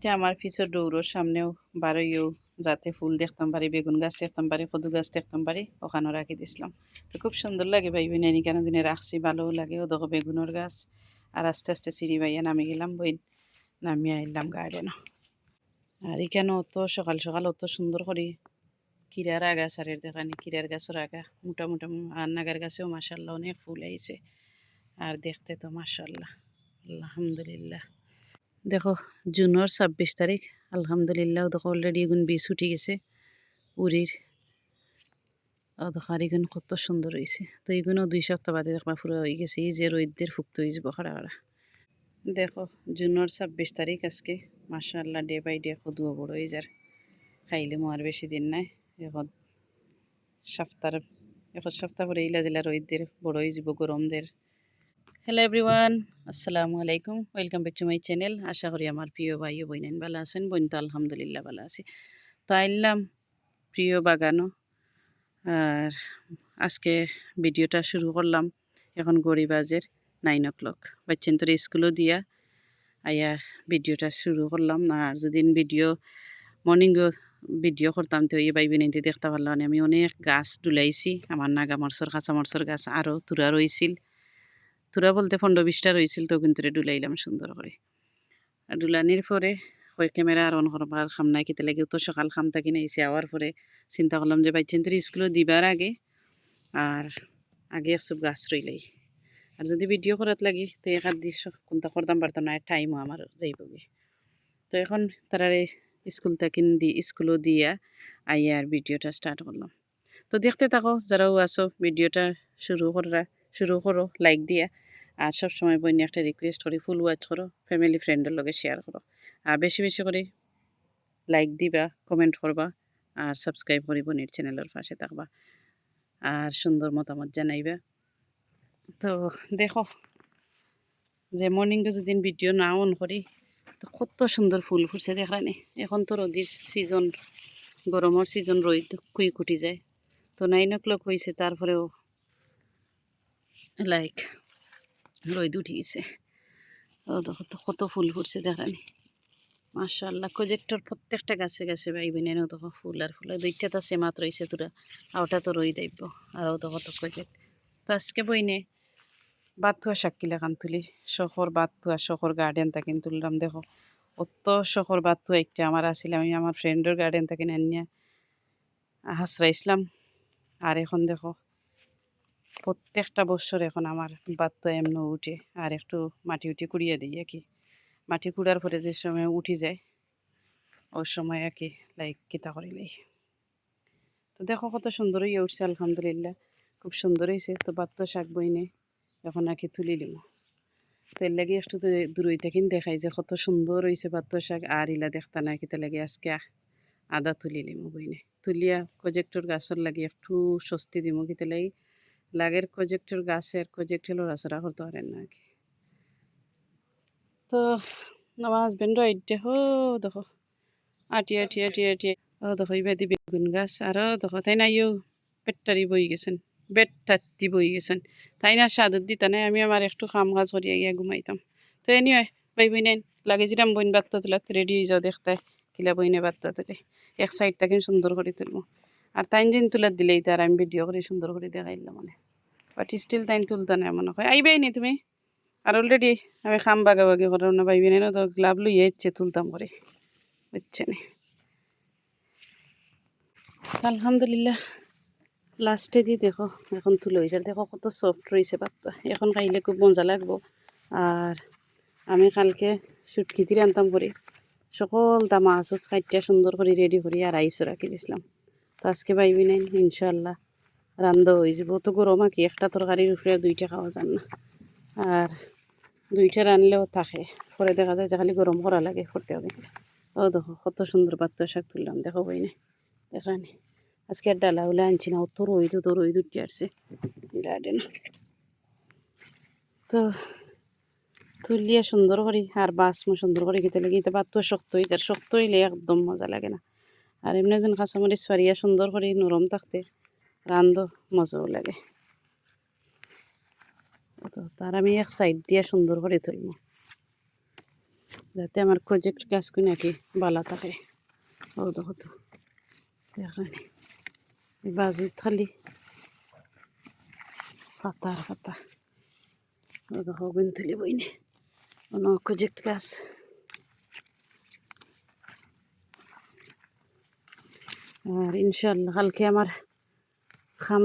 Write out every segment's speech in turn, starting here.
এটা আমার পিছর দৌড়োর সামনেও বারোইও যাতে ফুল দেখতাম পারি, বেগুন গাছ দেখতাম পারি, কদু গাছ দেখতাম পারি, ওখানেও রাখি দিছিলাম। তো খুব সুন্দর লাগে ভাইবে নানি কেন দিনে রাখছি, ভালোও লাগে। ও দেখো বেগুনের গাছ। আর আস্তে আস্তে সিঁড়ি বাইয়া নামে গেলাম, বই নামিয়ে আইলাম গার্ডেনও। আর এখানে অত সকাল সকাল অত সুন্দর করে কিরার আগা সারের দেখানি, কিরার গাছের আগা মোটা মোটা। আর নাগার গাছেও মাসাল্লাহ অনেক ফুল আইছে। আর দেখতে তো মাসাল্লাহ, আলহামদুলিল্লাহ। দেখো জুনের 26 তারিখ, আলহামদুলিল্লাহ। দেখো অলরেডি এগুন বীজ উঠে গেছে উড়ির। দেখো আর এগুন কত সুন্দর হয়েছে। তো এগুনও 2 সপ্তাহ বাদে দেখবা পুরো হয়ে গেছে। এই যে রোদ্দের ফুক্ত হয়ে যাব খাড়া খাড়া। দেখো জুনের 26 তারিখ আজকে, মাশাআল্লাহ। ডে বাই ডে কদুও বড় হয়ে যার। খাইলে মো আর বেশি দিন নাই, এখন সপ্তাহ পরে ইলা জেলা রোদ্দের বড় হয়ে যাব গরমদের। হ্যালো এভরিওয়ান, আসসালামু আলাইকুম। Welcome back to my channel. আশা করি আমার প্রিয় ভাই ও বোনেন ভালো আছেন। বোন তো আলহামদুলিল্লাহ ভালো আছি। তো আইলাম প্রিয় বাগানও। আর আজকে ভিডিওটা শুরু করলাম এখন গড়িবাজের 9 o'clock। বাচ্চেন তোর স্কুলও দিয়া আয়া ভিডিওটা শুরু করলাম। আর যেদিন মর্নিংও ভিডিও করতাম তো এই বাইবে নিতে দেখতে পারলাম আমি অনেক গাছ ডুলাইছি। আমার নাগা মরসর, কাঁচা মরসর গাছ আরও তুরা রয়েছিল। তুরা বলতে 15-20টা রয়েছিল, তো কিন্তু ডুলাইলাম সুন্দর করে। আর ডুলানির পরে কই ক্যামেরা আর অন করবার খাম নাই, কিতে লাগে তো সকাল খাম থাকি নাইছে। আওয়ার পরে চিন্তা করলাম যে বাচ্চাদের স্কুলে দিবার আগে আর আগে সব গাছ রইলাই। আর যদি ভিডিও করাত লাগি তো এক আধ দিস কোনটা করতাম পারতাম না, টাইমও আমার যাইবগে। তো এখন তারা স্কুল থেকে স্কুলও দিয়া আইয়া আর ভিডিওটা স্টার্ট করলাম। তো দেখতে থাকো, যারাও আসো ভিডিওটা শুরু করো লাইক দিয়া। আর সবসময় বইনি একটা রিকোয়েস্ট করি, ফুল ওয়াচ করো, ফ্যামিলি ফ্রেন্ডের লগে শেয়ার করো। আর বেশি বেশি করে লাইক দিবা, কমেন্ট করবা, আর সাবস্ক্রাইব করি বোনের চ্যানেলের পাশে থাকবা, আর সুন্দর মতামত জানাইবা। তো দেখো যে মর্নিংটা যদি ভিডিও না অন করি তো কত সুন্দর ফুল ফুটছে দেখানি। এখন তো রোদির সিজন, গরমের সিজন, রোদ কুই কুটি যায়। তো 9 o'clock হয়েছে, তারপরেও লাইক রোদ উঠে গেছে। ও দেখো তো কত ফুল ফুটছে দেখানি, মাশাআল্লাহ। প্রজেক্টর প্রত্যেকটা গাছে গাছে বাইবেন এনেও দেখো ফুল আর ফুল। 2টা তো সেমাত রয়েছে তোরা, আওটা তো রই দাইব। আরও দেখো তো প্রজেক্ট। তো আজকে বইনে বাতুয়া শাককিলা কান তুলি, শখর বাতুয়া, শখর গার্ডেন তাকিন তুললাম। দেখো অত শখর বাতুয়া একটা আমার আসলে, আমি আমার ফ্রেন্ডের গার্ডেন তাকিন আনিয়া হাসরাইছিলাম। আর এখন দেখো প্রত্যেকটা বছর এখন আমার বাতুয়া এমন উঠে। আর একটু মাটি উঠি কুড়িয়ে দিই আর কি। মাটি কুড়ার পরে যে সময় উঠি যায় ওই সময় আর কি লাইক কিতা করিলাই। তো দেখো কত সুন্দর হয়ে উঠছে, আলহামদুলিল্লাহ খুব সুন্দর হয়েছে। তো বাতুয়া শাক বইনে এখন আর কি তুলি লিম। তো এর লাগে একটু দূরই থাকিন দেখাই যে কত সুন্দর হয়েছে বাতুয়া শাক। আর ইলা দেখতা না কিতা লাগে আজকে আদা তুলি লিমু বইনে। তুলিয়া প্রজেক্টর গাছের লাগে একটু স্বস্তি দিমু, কিতা লাগে লাগের প্রজেক্টর গাছের প্রজেক্ট হলো রাসরা করতে পারেন না আর কি। তো আমার হাজবেন্ডও আইডে হো দেখো আটি আটি আটি আটি। ও দেখো ইবাদি বেগুন গাছ। আর দেখো তাই না ইউ পেট্টারি বই গেছেন, বেট্টাতি বই গেছেন। তাই না সাদত দিতা নাই, আমি আমার একটু কাম কাজ করিয়া গিয়া ঘুমাইতাম। তো এনিওয়ে বাই বইনেন লাগে যেরাম বইন বাত্তা তোলাত রেডি হয়ে যাও দেখতে কিলা বইনে বাত্তা তুলে। এক সাইড তাকে সুন্দর করে তুলবো। আর তাইন যেন তুলার দিলেই তার আমি ভিডিও করে সুন্দর করে দেখাইলাম মানে। বাট স্টিল তাইন তুলতা না মনে হয় আইবাই নি তুমি। আর অলরেডি আমি খাম বাগাবাগি করার না ভাইবি না, তো গ্লাভ লইয়ে ইচ্ছে তুলতাম করে, বুঝছে না। আলহামদুলিল্লাহ লাস্টে দিয়ে দেখো এখন তুলে হয়েছে। দেখো কত সফট রয়েছে পাত্তা, এখন খাইলে খুব মজা লাগবো। আর আমি কালকে সুটকিতির আনতাম করে সকল তা মাছ খাইটা সুন্দর করে রেডি করি আর আইসও রাখি দিছিলাম। তো আজকে ভাইবি নাই ইনশাল্লাহ রান্ধা হয়ে যাব। তো গরম আর কি একটা তরকারির উপরে 2টা খাওয়া যান না। আর 2টা রানলেও থাকে, পরে দেখা যায় যে খালি গরম করা লাগে করতে হবে। ও দেখো কত সুন্দর পাত্তা শাক তুললাম, দেখো বই না দেখানি। আজকে আর ডালা হলে আনছি না, অত রোদ উঠতে আসছে গার্ডেন। তো তুলিয়া সুন্দর করি আর বাসমো সুন্দর করে খেতে লাগে। এটা বাত্তা শক্ত হয়ে যার, শক্ত হইলে একদম মজা লাগে না। আর এমনি যেন কাঁচামরিচ ফারিয়া সুন্দর করে নরম থাকতে রান্ধো মজাও লাগে। তো তার আমি এক সাইড দিয়া সুন্দর করে তুলব। যাতে আমার প্রজেক্ট গাছকে নাকি বালা থাকে। ও দেখো তো দেখলেন এই বাজু খালি পাতা আর পাতা। ও দেখো গুন তুলি বইনে অন্য প্রজেক্ট গাছ। আর ইনশাল্লাহ কালকে আমার খাম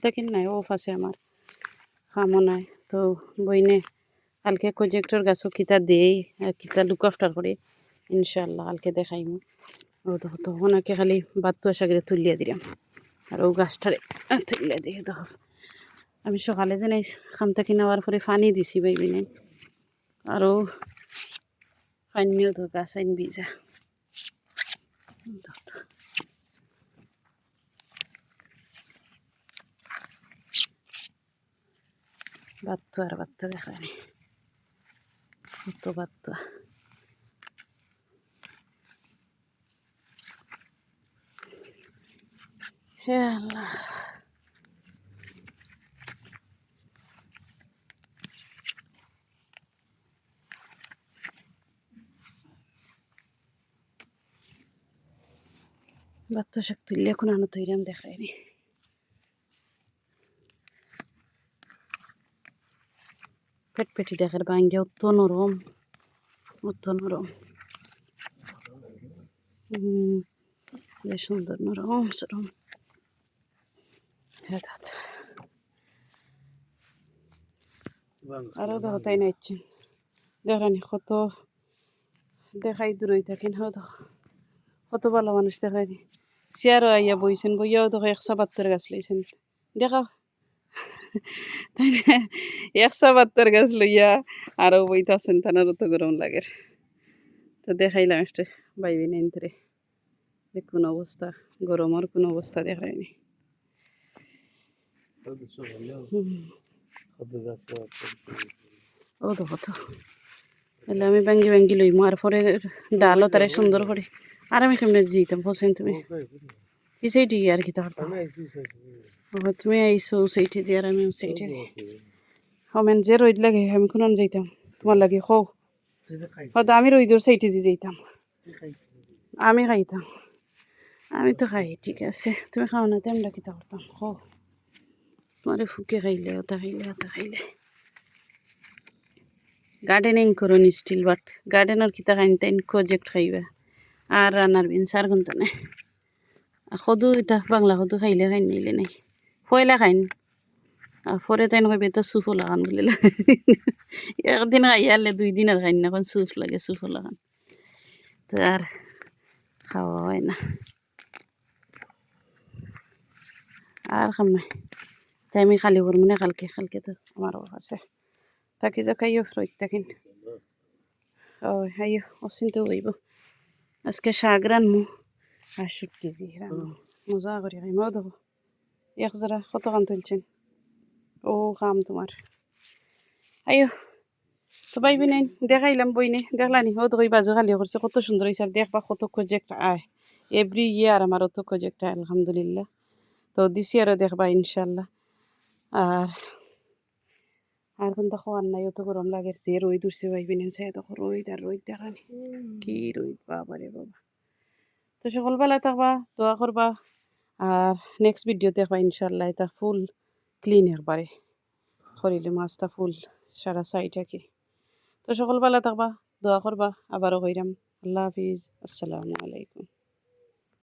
থাকিন নাই অফ আছে আমার, খামও নাই। তো বইনে কালকে প্রজেক্টর গাছও কিতা দেই আর কিতা লুক আফটার করে ইনশাল্লাহ কালকে দেখাইমু। ও দেখো তো ওনাকে খালি বাত্তু আশাগরে তুলিয়া দিলাম আর ও গাছটারে তুলিয়া দিয়ে দেখো আমি সকালে যে নাই খাম থাকি নেওয়ার পরে পানি দিছি বাইবি নাই আরও পানিও তো গাছ আইন ভিজা। বাত্তু আর বাত্তু দেখানি কত বাত্তু। হে আল্লাহ বাত্তু শাক তুললে এখন আনো তৈরাম দেখায়নি। পেটপেটি দেখার ভাঙ্গে অত নরম অত নরম। বেশ সুন্দর নরম সরম। আরও দেখো তাই নাইছেন দেখানি কত দেখাই দূরই থাকেন। হো দেখো কত ভালো মানুষ দেখায়নি চেয়ারও আইয়া বইছেন বইয়াও দেখো 172 গাছ লইছেন দেখা তাই না 172 গাছ লইয়া আরও বইতাছেন তানারও তো গরম লাগে। তো দেখাইলাম একটা বাইবি নেন্তরে কোন অবস্থা গরমের কোন অবস্থা দেখায়নি। ও তো কত এলে আমি ভাঙ্গি ভাঙ্গি লইমু আর পরে ডালও তারে সুন্দর করে আর আমি কেমনে দিতাম বলছেন তুমি কি সেইটি আর কি তার তুমি আইসো সেইটি দিয়ে আর আমি সেইটি দিই হমেন যে রোদ লাগে আমি কোন যাইতাম তোমার লাগে খো হয়তো আমি রোদর সেইটি দিয়ে যাইতাম আমি খাইতাম আমি তো খাই ঠিক আছে তুমি খাও না তো আমরা কিতা করতাম খো তোমার ফুকে খাইলে ওটা খাইলে ওটা খাইলে। গার্ডেনিং করুন স্টিল বাট গার্ডেনের কিতা খাইন তাইন প্রজেক্ট খাইবা আর রান্নার বিন 4 ঘন্টা নেই সদু এটা বাংলা সদু খাইলে খাইন নিলে নাই ফয়লা খাইন আর পরে তাই কইবে তো সুফ লাগান বলে একদিন খাইয়ালে 2 দিন আর খাইন না এখন সুফ লাগে সুফ লাগান তো আর খাওয়া হয় না আর খাম নাই তাই আমি খালি করবো না কালকে তো আমার আছে থাকি যা খাইও রোদ থাকিন। ও হাইও অচিন্তা হইব আজকে শাক রানমু আর শুটকি দিয়ে রানমু মজা করে খাইম। ও দেখো এক যারা কত কান তুলছেন ও কাম তোমার আইও তো বাইবি নাই দেখাইলাম বইনে দেখলানি ও তো ওই বাজু খালি করছে কত সুন্দর হয়েছে আর দেখবা কত প্রজেক্ট আয় এভরি ইয়ার আমার অত প্রজেক্ট আয় আলহামদুলিল্লাহ। তো দিছি আরও দেখবা ইনশাল্লাহ। আর কোনটা খাওয়ার নাই অত গরম লাগে যে রোদ উঠছে বাইবি নেন সে তখন রোদ আর রোদ দেখানি কি রোদ বাবা রে বাবা। তো সকালবেলা থাকবা দোয়া করবা আর নেক্সট ভিডিও দেখবা ইনশাল্লাহ এটা ফুল ক্লিন একবারে করিলে মাছটা ফুল সারা সাইড কি। তো সকালবেলা থাকবা দোয়া করবা আবারও কইরাম আল্লাহ হাফিজ আসসালামু আলাইকুম।